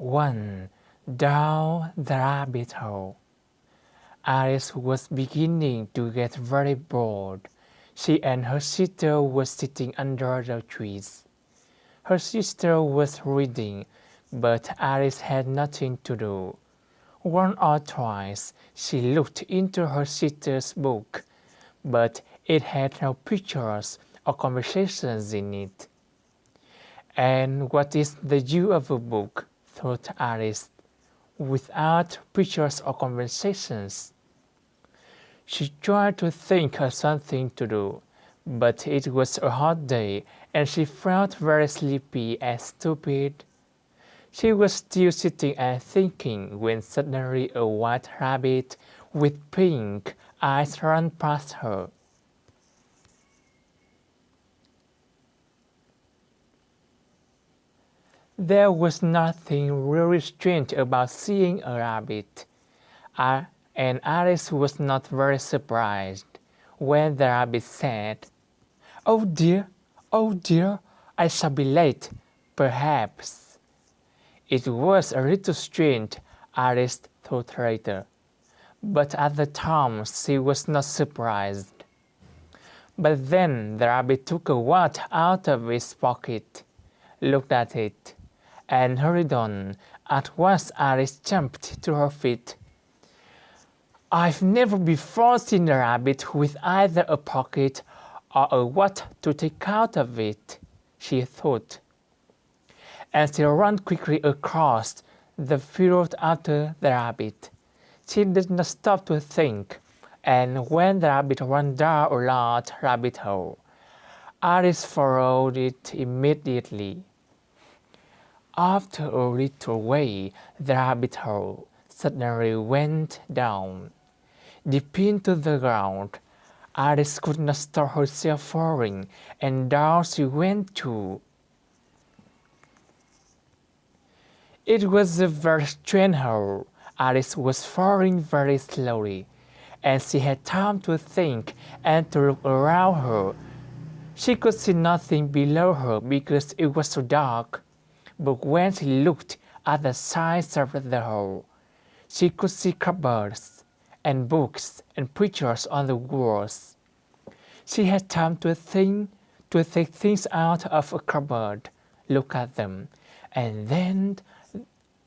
1. Down the rabbit hole. Alice was beginning to get very bored. She and her sister were sitting under the trees. Her sister was reading, but Alice had nothing to do. Once or twice she looked into her sister's book, but it had no pictures or conversations in it. And what is the use of a book, thought Alice, without pictures or conversations? She tried to think of something to do, but it was a hot day and she felt very sleepy and stupid. She was still sitting and thinking when suddenly a white rabbit with pink eyes ran past her. There was nothing really strange about seeing a rabbit, and Alice was not very surprised when the rabbit said, oh dear, I shall be late, perhaps." It was a little strange, Alice thought later, but at the time she was not surprised. But then the rabbit took a watch out of his pocket, looked at it, and hurried on. At once Alice jumped to her feet. "I've never before seen a rabbit with either a pocket or a watch to take out of it," she thought. And she ran quickly across the field after the rabbit. She did not stop to think, and when the rabbit ran down a large rabbit hole, Alice followed it immediately. After a little way, the rabbit hole suddenly went down, deep into the ground. Alice could not stop herself falling, and down she went too. It was a very strange hole. Alice was falling very slowly, and she had time to think and to look around her. She could see nothing below her because it was so dark, but when she looked at the sides of the hole, she could see cupboards and books and pictures on the walls. She had time to take things out of a cupboard, look at them, and then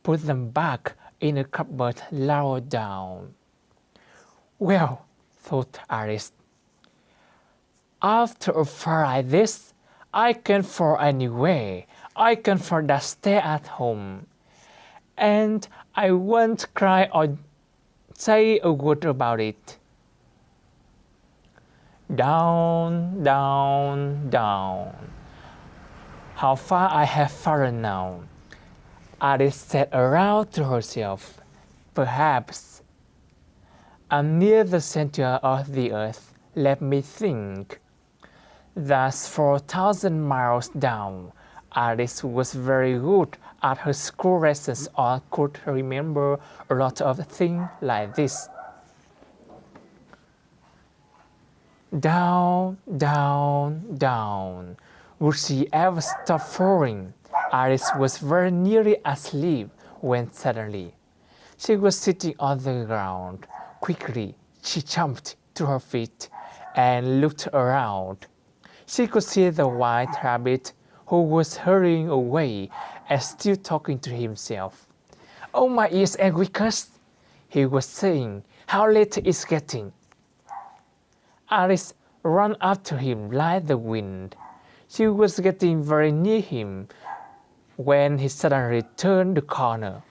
put them back in a cupboard lower down. Well, thought Alice, after a fall like this, I can fall anywhere. I can fall that stay at home, and I won't cry or say a word about it. Down, down, down. How far I have fallen now, Alice said aloud to herself. Perhaps I'm near the center of the earth. Let me think. That's 4,000 miles down. Alice was very good at her school lessons or could remember a lot of things like this. Down, down, down. Would she ever stop falling? Alice was very nearly asleep when suddenly she was sitting on the ground. Quickly, she jumped to her feet and looked around. She could see the white rabbit, who was hurrying away and still talking to himself. "Oh, my ears and whiskers," he was saying. "How late it's getting." Alice ran after him like the wind. She was getting very near him when he suddenly turned the corner.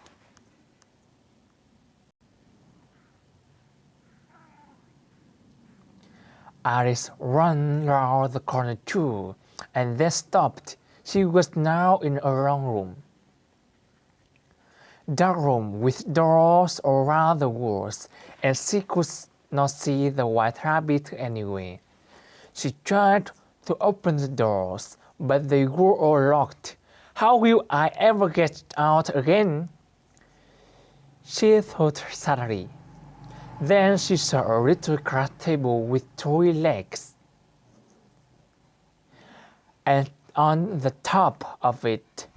Alice ran round the corner too, and then stopped. She was now in a long room. Dark room with doors around the walls, and she could not see the white rabbit anywhere. She tried to open the doors, but they were all locked. How will I ever get out again? She thought sadly. Then she saw a little craft table with 3 legs, and on the top of it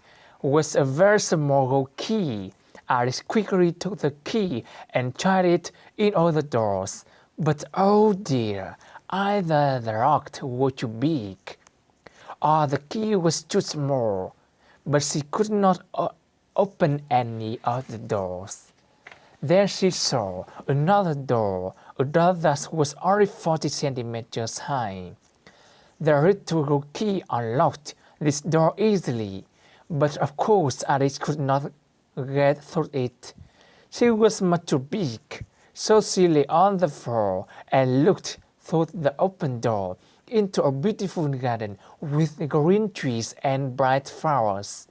was a very small gold key. Alice quickly took the key and tried it in all the doors. But oh dear, either the lock was too big, or the key was too small, but she could not open any of the doors. Then she saw another door, a door that was only 40 centimeters high. The little gold key unlocked this door easily, but of course Alice could not get through it. She was much too big, so she lay on the floor and looked through the open door into a beautiful garden with green trees and bright flowers.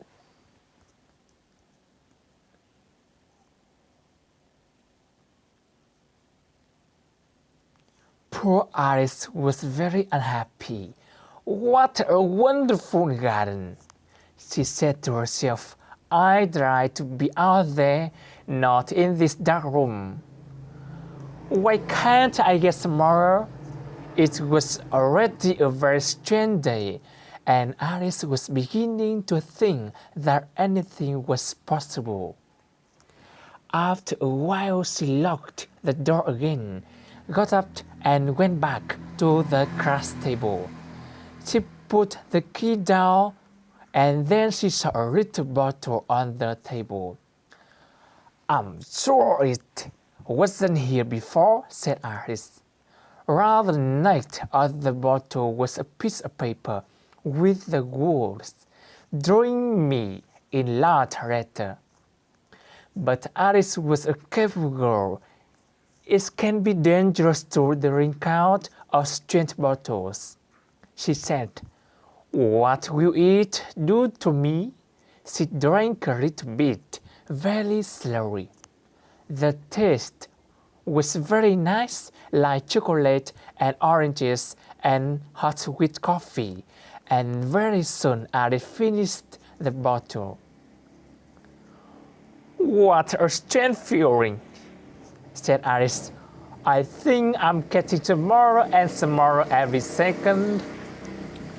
Poor Alice was very unhappy. What a wonderful garden! She said to herself. I'd like to be out there, not in this dark room. Why can't I get smaller? It was already a very strange day, and Alice was beginning to think that anything was possible. After a while, she locked the door again, got up and went back to the crash table. She put the key down, and then she saw a little bottle on the table. I'm sure it wasn't here before, said Alice. Round the neck of the bottle was a piece of paper with the words, "Drawing me," in large letters. But Alice was a careful girl. It can be dangerous to drink out of strange bottles. She said, "What will it do to me?" She drank a little bit, very slowly. The taste was very nice, like chocolate and oranges and hot sweet coffee, and very soon Alice finished the bottle. "What a strange feeling," said Alice. "I think I'm getting smaller and smaller every second."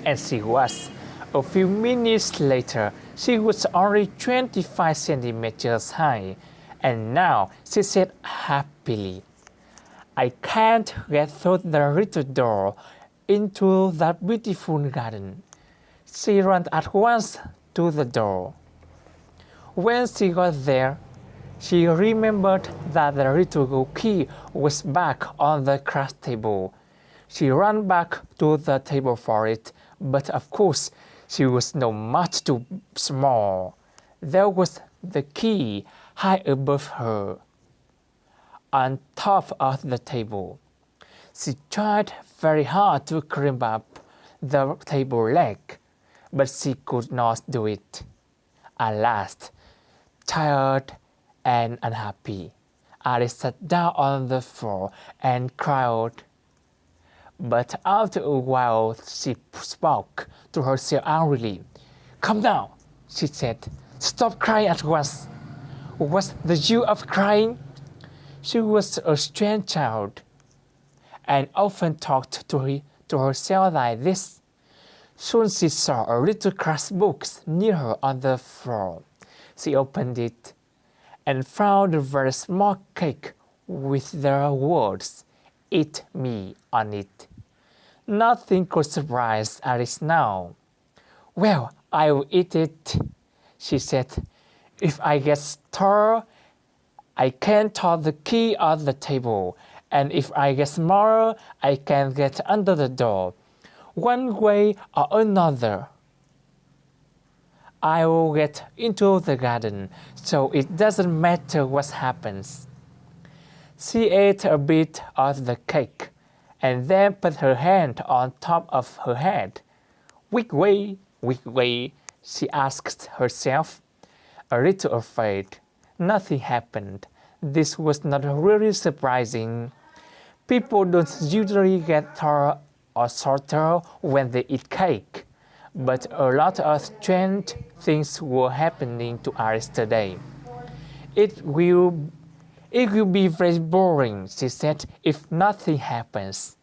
And she was. A few minutes later, she was only 25 centimeters high, and now she said happily, "I can't get through the little door into that beautiful garden." She ran at once to the door. When she got there, she remembered that the little gold key was back on the crash table. She ran back to the table for it, but of course she was not much too small. There was the key high above her, on top of the table. She tried very hard to climb up the table leg, but she could not do it. At last, tired and unhappy, Alice sat down on the floor and cried. But after a while she spoke to herself angrily. "Come down," she said. "Stop crying at once. What's the use of crying?" She was a strange child, and often talked to herself like this. Soon she saw a little crash box near her on the floor. She opened it and found a very small cake with the words, "Eat me," on it. Nothing could surprise Alice now. "Well, I will eat it," she said. "If I get taller, I can toss the key on the table, and if I get smaller, I can get under the door. One way or another, I will get into the garden, so it doesn't matter what happens." She ate a bit of the cake, and then put her hand on top of her head. Which way, she asked herself, a little afraid. Nothing happened. This was not really surprising. People don't usually get taller or shorter when they eat cake, but a lot of strange things were happening to Alice today. It will be very boring," she said, "if nothing happens."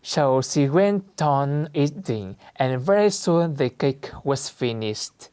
So she went on eating, and very soon the cake was finished.